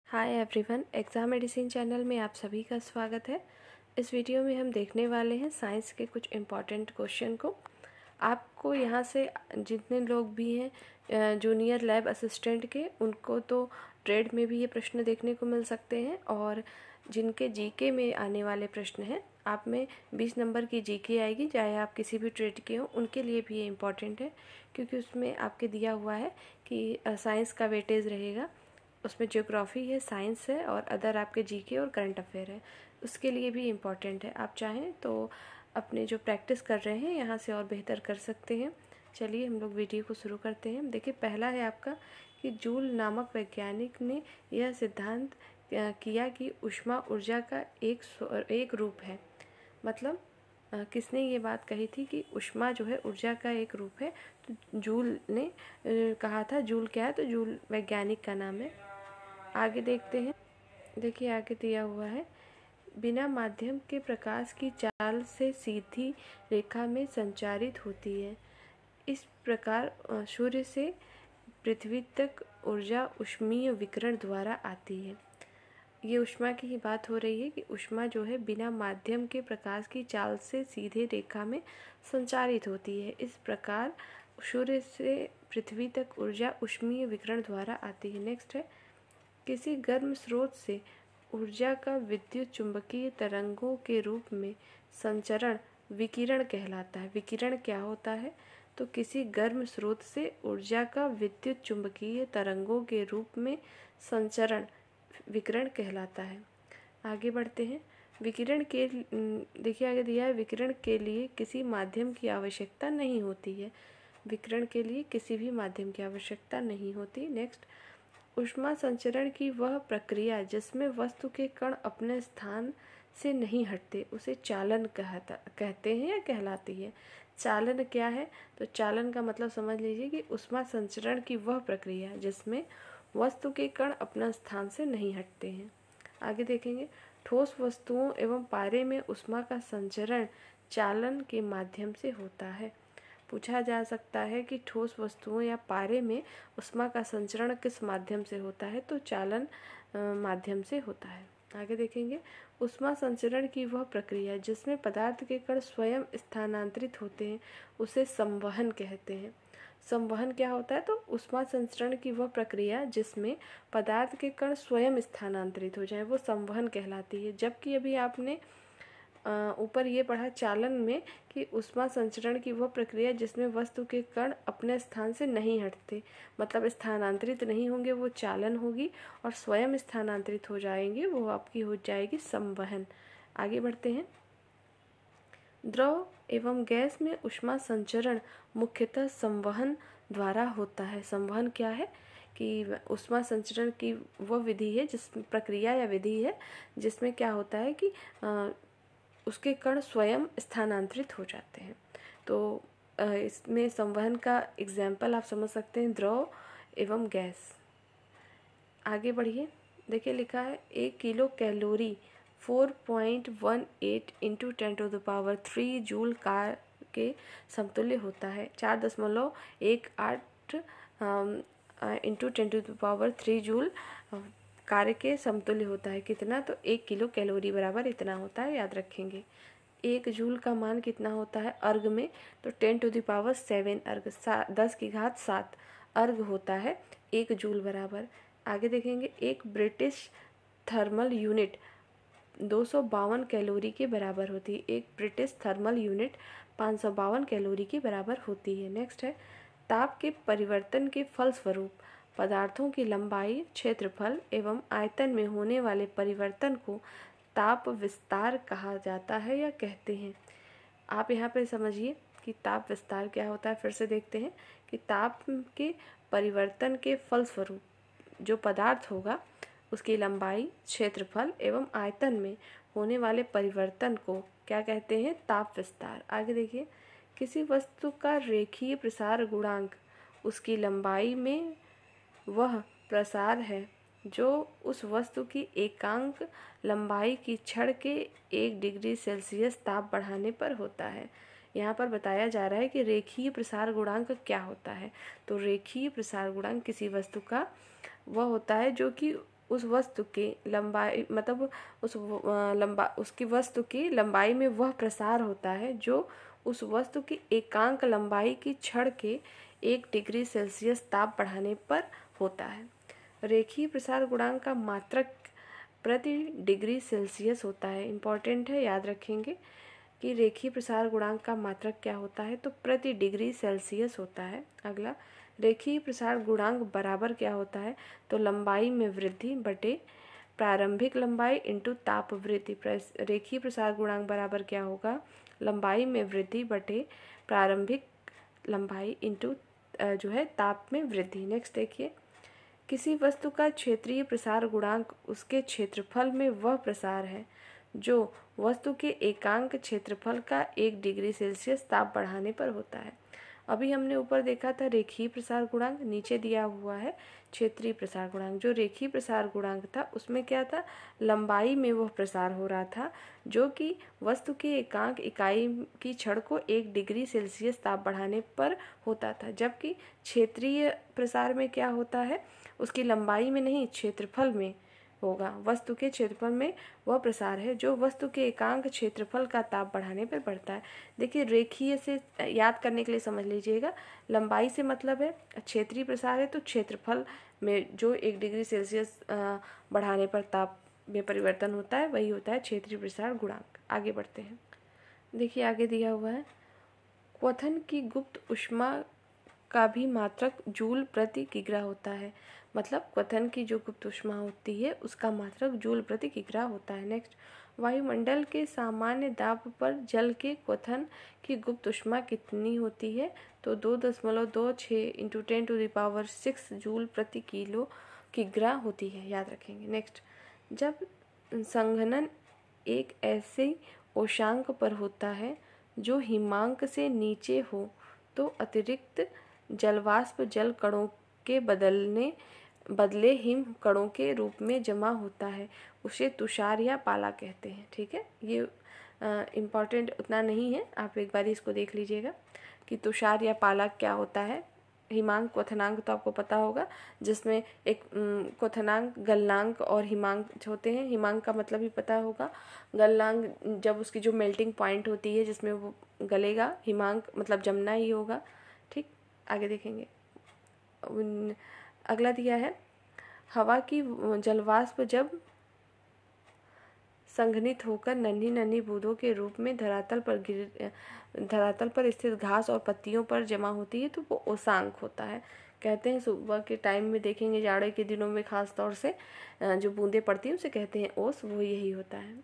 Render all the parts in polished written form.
Hi everyone, exam medicine channel में आप सभी का स्वागत है। इस वीडियो में हम देखने वाले हैं साइंस के कुछ इम्पॉर्टेंट क्वेश्चन को। आपको यहाँ से जितने लोग भी हैं जूनियर लैब असिस्टेंट के, उनको तो ट्रेड में भी ये प्रश्न देखने को मिल सकते हैं, और जिनके जीके में आने वाले प्रश्न हैं, आप में 20 नंबर की जीके आएगी, चाहे आप किसी भी ट्रेड के हों, उनके लिए भी ये इम्पॉर्टेंट है, क्योंकि उसमें आपके दिया हुआ है कि साइंस का वेटेज रहेगा। उसमें ज्योग्राफी है, साइंस है, और अदर आपके जीके और करंट अफेयर है, उसके लिए भी इम्पॉर्टेंट है। आप चाहें तो अपने जो प्रैक्टिस कर रहे हैं यहाँ से और बेहतर कर सकते हैं। चलिए हम लोग वीडियो को शुरू करते हैं। देखिए, पहला है आपका कि जूल नामक वैज्ञानिक ने यह सिद्धांत किया कि ऊष्मा ऊर्जा का एक रूप है। मतलब किसने ये बात कही थी कि ऊष्मा जो है ऊर्जा का एक रूप है? तो जूल ने कहा था। जूल क्या है? तो जूल वैज्ञानिक का नाम है। आगे देखते हैं। देखिए, आगे दिया हुआ है, बिना माध्यम के प्रकाश की चाल से सीधी रेखा में संचारित होती है। इस प्रकार सूर्य से पृथ्वी तक ऊर्जा ऊष्मीय विकिरण द्वारा आती है। ये ऊष्मा की ही बात हो रही है कि ऊष्मा जो है बिना माध्यम के प्रकाश की चाल से सीधे रेखा में संचारित होती है। इस प्रकार सूर्य से पृथ्वी तक ऊर्जा ऊष्मीय विकिरण द्वारा आती है। नेक्स्ट है, किसी गर्म स्रोत से ऊर्जा का विद्युत चुंबकीय तरंगों के रूप में संचरण विकिरण कहलाता है। विकिरण क्या होता है? तो किसी गर्म स्रोत से ऊर्जा का विद्युत चुंबकीय तरंगों के रूप में संचरण विकिरण कहलाता है। आगे बढ़ते हैं। विकिरण के देखिए आगे दिया है, विकिरण के लिए किसी माध्यम की आवश्यकता नहीं होती है। विकिरण के लिए किसी भी माध्यम की आवश्यकता नहीं होती। नेक्स्ट, ऊष्मा संचरण की वह प्रक्रिया जिसमें वस्तु के कण अपने स्थान से नहीं हटते, उसे चालन कहते हैं या कहलाती है। चालन क्या है? तो चालन का मतलब समझ लीजिए कि ऊष्मा संचरण की वह प्रक्रिया जिसमें वस्तु के कण अपना स्थान से नहीं हटते हैं। आगे देखेंगे, ठोस वस्तुओं एवं पारे में ऊष्मा का संचरण चालन के माध्यम से होता है। पूछा जा सकता है कि ठोस वस्तुओं या पारे में ऊष्मा का संचरण किस माध्यम से होता है? तो चालन माध्यम से होता है। आगे देखेंगे, ऊष्मा संचरण की वह प्रक्रिया जिसमें पदार्थ के कण स्वयं स्थानांतरित होते हैं, उसे संवहन कहते हैं। संवहन क्या होता है? तो ऊष्मा संचरण की वह प्रक्रिया जिसमें पदार्थ के कण स्वयं स्थानांतरित हो जाए, वो संवहन कहलाती है। जबकि अभी आपने ऊपर ये पढ़ा चालन में कि ऊष्मा संचरण की वह प्रक्रिया जिसमें वस्तु के कण अपने स्थान से नहीं हटते, मतलब स्थानांतरित नहीं होंगे, वो चालन होगी, और स्वयं स्थानांतरित हो जाएंगे, वो आपकी हो जाएगी संवहन। आगे बढ़ते हैं। द्रव एवं गैस में ऊष्मा संचरण मुख्यतः संवहन द्वारा होता है। संवहन क्या है? कि ऊष्मा संचरण की वह विधि है, जिस प्रक्रिया या विधि है जिसमें क्या होता है कि उसके कण स्वयं स्थानांतरित हो जाते हैं। तो इसमें संवहन का एग्जाम्पल आप समझ सकते हैं, द्रव एवं गैस। आगे बढ़िए। देखिए, लिखा है 1 kilo calorie 4.18 into 10⁻³ joule car के समतुल्य होता है। 4.18 इंटू 10⁻³ जूल कार्य के समतुल्य होता है। कितना? तो 1 किलो कैलोरी बराबर इतना होता है, याद रखेंगे। 1 जूल का मान कितना होता है अर्ग में? तो 10⁻7 अर्ग, 10⁻7 अर्ग होता है 1 जूल बराबर। आगे देखेंगे, एक ब्रिटिश थर्मल यूनिट 252 कैलोरी के बराबर होती है। एक ब्रिटिश थर्मल यूनिट 552 कैलोरी के बराबर होती है। नेक्स्ट है, ताप के परिवर्तन के फलस्वरूप पदार्थों की लंबाई, क्षेत्रफल एवं आयतन में होने वाले परिवर्तन को ताप विस्तार कहा जाता है या कहते हैं। आप यहाँ पे समझिए कि ताप विस्तार क्या होता है। फिर से देखते हैं कि ताप के परिवर्तन के फलस्वरूप जो पदार्थ होगा उसकी लंबाई, क्षेत्रफल एवं आयतन में होने वाले परिवर्तन को क्या कहते हैं? ताप विस्तार। आगे देखिए, किसी वस्तु का रेखीय प्रसार गुणांक उसकी लंबाई में वह प्रसार है जो उस वस्तु की एकांक लंबाई की क्षण के 1 डिग्री सेल्सियस ताप बढ़ाने पर होता है। यहाँ पर बताया जा रहा है कि रेखीय प्रसार गुणांक क्या होता है। तो रेखीय प्रसार गुणांक किसी वस्तु का वह होता है जो कि उस वस्तु की लंबाई मतलब उसकी वस्तु की लंबाई में वह प्रसार होता है जो उस वस्तु की एकांक लंबाई की क्षण के 1 डिग्री सेल्सियस ताप बढ़ाने पर होता है। रेखीय प्रसार गुणांक का मात्रक प्रति डिग्री सेल्सियस होता है। इम्पॉर्टेंट है, याद रखेंगे कि रेखीय प्रसार गुणांक का मात्रक क्या होता है, तो प्रति डिग्री सेल्सियस होता है। अगला, रेखीय प्रसार गुणांक बराबर क्या होता है, तो लंबाई में वृद्धि बटे प्रारंभिक लंबाई इंटू ताप वृद्धि। रेखीय प्रसार गुणांक बराबर क्या होगा, लंबाई में वृद्धि बटे प्रारंभिक लंबाई इंटू जो है ताप में वृद्धि। नेक्स्ट देखिए, किसी वस्तु का क्षेत्रीय प्रसार गुणांक उसके क्षेत्रफल में वह प्रसार है जो वस्तु के एकांक क्षेत्रफल का 1 डिग्री सेल्सियस ताप बढ़ाने पर होता है। अभी हमने ऊपर देखा था रेखीय प्रसार गुणांक, नीचे दिया हुआ है क्षेत्रीय प्रसार गुणांक। जो रेखीय प्रसार गुणांक था उसमें क्या था, लंबाई में वह प्रसार हो रहा था जो कि वस्तु के एकांक इकाई की क्षण को 1 डिग्री सेल्सियस ताप बढ़ाने पर होता था। जबकि क्षेत्रीय प्रसार में क्या होता है, उसकी लंबाई में नहीं क्षेत्रफल में होगा। वस्तु के क्षेत्रफल में वह प्रसार है जो वस्तु के एकांक क्षेत्रफल का ताप बढ़ाने पर बढ़ता है। देखिए, रेखीय से याद करने के लिए समझ लीजिएगा, लंबाई से मतलब है क्षेत्रीय प्रसार है तो क्षेत्रफल में जो 1 डिग्री सेल्सियस बढ़ाने पर ताप में परिवर्तन होता है वही होता है क्षेत्रीय प्रसार गुणांक। आगे बढ़ते हैं। देखिए आगे दिया हुआ है, क्वथन की गुप्त ऊष्मा का भी मात्रक जूल प्रति किग्रा होता है। मतलब क्वथन की जो गुप्त ऊष्मा होती है उसका मात्रक जूल प्रति किग्रा होता है। नेक्स्ट, वायुमंडल के सामान्य दाब पर जल के क्वथन की गुप्त ऊष्मा कितनी होती है, तो 2.26 इंटू 10⁶ जूल प्रति किलो किग्रा होती है, याद रखेंगे। नेक्स्ट, जब संघनन एक ऐसे उष्मांक पर होता है जो हिमांक से नीचे हो तो अतिरिक्त जलवाष्प जल कणों के बदले हिम कणों के रूप में जमा होता है, उसे तुषार या पाला कहते हैं। ठीक है, ये इम्पॉर्टेंट उतना नहीं है, आप एक बार इसको देख लीजिएगा कि तुषार या पाला क्या होता है। हिमांक क्वथनांक तो आपको पता होगा, जिसमें एक क्वथनांक गलनांक और हिमांक होते हैं। हिमांक का मतलब भी पता होगा, गलनांक जब उसकी जो मेल्टिंग पॉइंट होती है जिसमें वो गलेगा, हिमांक मतलब जमना ही होगा। ठीक, आगे देखेंगे। अगला दिया है, हवा की जलवाष्प जब संघनित होकर नन्ही नन्ही बूंदों के रूप में धरातल पर स्थित घास और पत्तियों पर जमा होती है तो वो ओसांक होता है। कहते हैं सुबह के टाइम में देखेंगे, जाड़े के दिनों में खास तौर से जो बूंदें पड़ती हैं उसे कहते हैं ओस, वो यही होता है।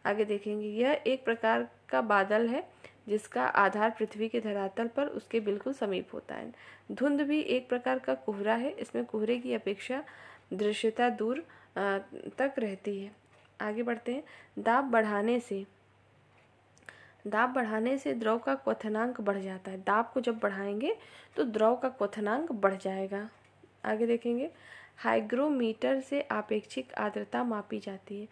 आगे देखेंगे, यह एक प्रकार का बादल है जिसका आधार पृथ्वी के धरातल पर उसके बिल्कुल समीप होता है। धुंध भी एक प्रकार का कोहरा है, इसमें कोहरे की अपेक्षा दृश्यता दूर तक रहती है। आगे बढ़ते हैं, दाब बढ़ाने से द्रव का क्वथनांक बढ़ जाता है। दाब को जब बढ़ाएंगे तो द्रव का क्वथनांक बढ़ जाएगा। आगे देखेंगे, हाइग्रोमीटर से आपेक्षिक आर्द्रता मापी जाती है।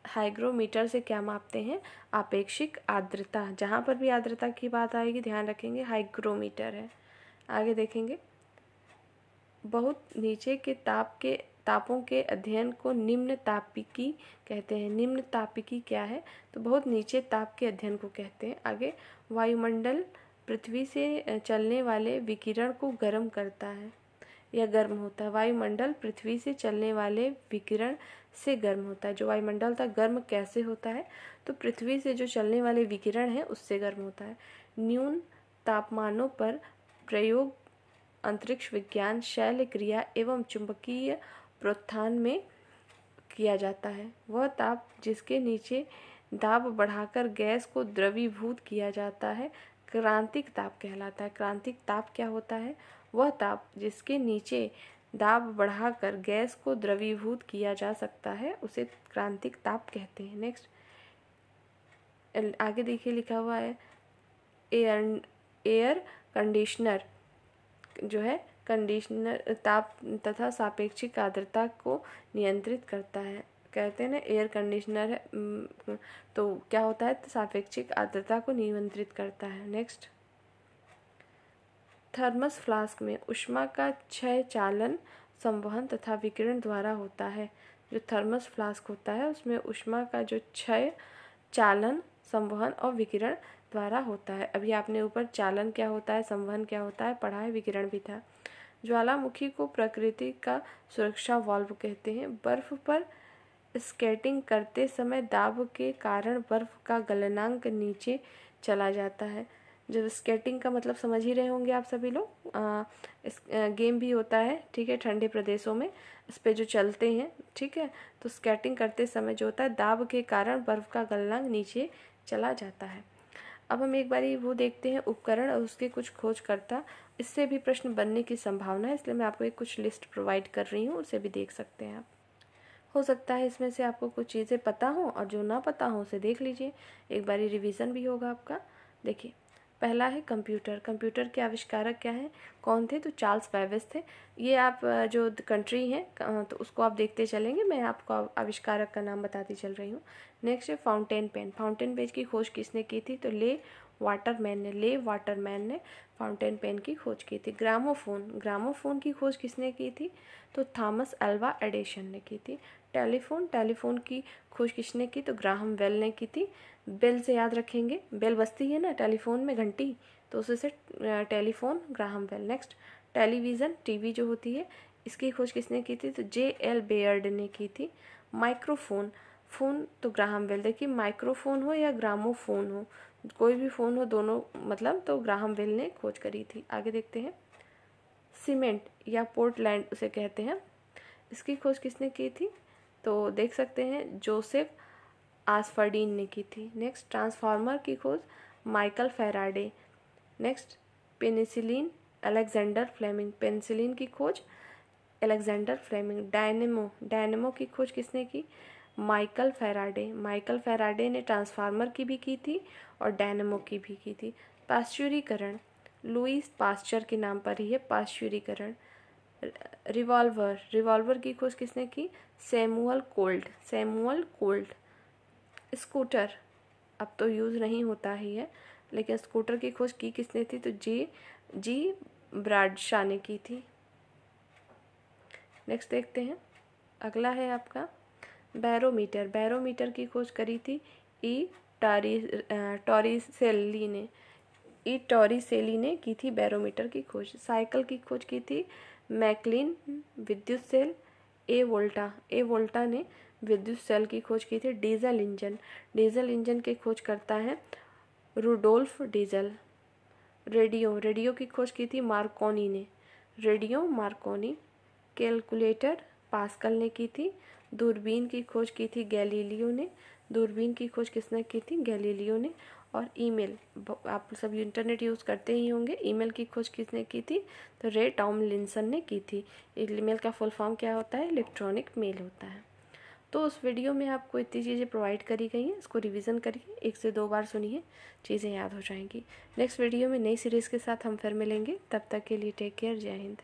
हाइग्रोमीटर से क्या मापते हैं, आपेक्षिक आर्द्रता। जहाँ पर भी आर्द्रता की बात आएगी ध्यान रखेंगे हाइग्रोमीटर है। आगे देखेंगे, बहुत नीचे के तापों के अध्ययन को निम्न तापिकी कहते हैं। निम्न तापिकी क्या है, तो बहुत नीचे ताप के अध्ययन को कहते हैं। आगे, वायुमंडल पृथ्वी से चलने वाले विकिरण को गर्म करता है या गर्म होता है। वायुमंडल पृथ्वी से चलने वाले विकिरण से गर्म होता है। जो वायुमंडल था गर्म कैसे होता है, तो पृथ्वी से जो चलने वाले विकिरण है उससे गर्म होता है। न्यून तापमानों पर प्रयोग अंतरिक्ष विज्ञान, शैल क्रिया एवं चुंबकीय प्रोत्थान में किया जाता है। वह ताप जिसके नीचे दाब बढ़ाकर गैस को द्रवीभूत किया जाता है क्रांतिक ताप कहलाता है। क्रांतिक ताप क्या होता है, वह ताप जिसके नीचे दाब बढ़ाकर गैस को द्रवीभूत किया जा सकता है उसे क्रांतिक ताप कहते हैं। नेक्स्ट, आगे देखिए लिखा हुआ है, एयर कंडीशनर जो है कंडीशनर ताप तथा सापेक्षिक आर्द्रता को नियंत्रित करता है। कहते हैं ना एयर कंडीशनर है, तो क्या होता है, तो सापेक्षिक आर्द्रता को नियंत्रित करता है। नेक्स्ट, थर्मस फ्लास्क में ऊष्मा का क्षय चालन संवहन तथा विकिरण द्वारा होता है। जो थर्मस फ्लास्क होता है उसमें ऊष्मा का जो क्षय चालन, संवहन और विकिरण द्वारा होता है। अभी आपने ऊपर चालन क्या होता है, संवहन क्या होता है पढ़ा है, विकिरण भी था। ज्वालामुखी को प्रकृति का सुरक्षा वाल्व कहते हैं। बर्फ पर स्केटिंग करते समय दाब के कारण बर्फ का गलनांक नीचे चला जाता है। जब स्केटिंग का मतलब समझ ही रहे होंगे आप सभी लोग, इस गेम भी होता है, ठीक है, ठंडे प्रदेशों में इस पे जो चलते हैं, ठीक है। तो स्केटिंग करते समय जो होता है दाब के कारण बर्फ का गलनांक नीचे चला जाता है। अब हम एक बारी वो देखते हैं उपकरण और उसके कुछ खोजकर्ता। इससे भी प्रश्न बनने की संभावना है, इसलिए मैं आपको एक कुछ लिस्ट प्रोवाइड कर रही हूँ, उसे भी देख सकते हैं आप। हो सकता है इसमें से आपको कुछ चीज़ें पता हो और जो ना पता हो उसे देख लीजिए, एक बारी रिवीजन भी होगा आपका। देखिए, पहला है कंप्यूटर। कंप्यूटर के आविष्कारक क्या हैं, कौन थे, तो चार्ल्स बेबेज थे। ये आप जो कंट्री है तो उसको आप देखते चलेंगे, मैं आपको आविष्कारक का नाम बताती चल रही हूँ। नेक्स्ट है फाउंटेन पेन। फाउंटेन पेन की खोज किसने की थी, तो ले वाटरमैन ने फाउंटेन पेन की खोज की थी। ग्रामोफोन की खोज किसने की थी, तो थॉमस अल्वा एडिसन ने की थी। टेलीफोन की खोज किसने की, तो ग्राहम बेल ने की थी। बेल से याद रखेंगे, बेल बजती है ना टेलीफोन में, घंटी, तो उससे telephone, Graham Bell. Next television, TV जो होती है, इसकी खोज किसने की थी, तो J.L. बेयर्ड ने की थी। फोन तो ग्राहम बेल। देखिए, माइक्रोफोन हो या ग्रामोफोन हो, कोई भी फ़ोन हो, दोनों मतलब तो ग्राहम बेल ने खोज करी थी। आगे देखते हैं, सीमेंट या पोर्टलैंड उसे कहते हैं, इसकी खोज किसने की थी, तो देख सकते हैं जोसेफ आसफर्डीन ने की थी। नेक्स्ट ट्रांसफार्मर की खोज Michael Faraday. Next penicillin, Alexander Fleming. Penicillin की खोज अलेक्जेंडर फ्लेमिंग। डायनेमो की खोज किसने की, माइकल फैराडे ने ट्रांसफार्मर की भी की थी और डायनेमो की भी की थी। पाश्चुरीकरण, लुईस पास्चर के नाम पर ही है पाश्चुरीकरण। रिवॉल्वर की खोज किसने की, सैमुअल कोल्ट। स्कूटर अब तो यूज़ नहीं होता ही है, लेकिन स्कूटर की खोज की किसने थी, तो जी ब्राडशा ने की थी। नेक्स्ट देखते हैं, अगला है आपका बैरोमीटर की खोज करी थी टॉरिसेली ने की थी बैरोमीटर की खोज। साइकिल की खोज की थी मैकलिन। विद्युत सेल ए वोल्टा ने विद्युत सेल की खोज की थी। डीजल इंजन की खोज करता है रुडोल्फ डीजल। रेडियो की खोज की थी मार्कोनी। कैलकुलेटर पास्कल ने की थी। दूरबीन की खोज की थी गैलीलियो ने। दूरबीन की खोज किसने की थी, गैलीलियो ने। और ईमेल, आप सब इंटरनेट यूज़ करते ही होंगे, ईमेल की खोज किसने की थी, तो रे टॉमलिंसन ने की थी। ईमेल का फुल फॉर्म क्या होता है, इलेक्ट्रॉनिक मेल होता है। तो उस वीडियो में आपको इतनी चीज़ें प्रोवाइड करी गई हैं, इसको रिवीजन करिए, 1 से 2 बार सुनिए, चीज़ें याद हो जाएंगी। नेक्स्ट वीडियो में नई सीरीज़ के साथ हम फिर मिलेंगे, तब तक के लिए टेक केयर, जय हिंद।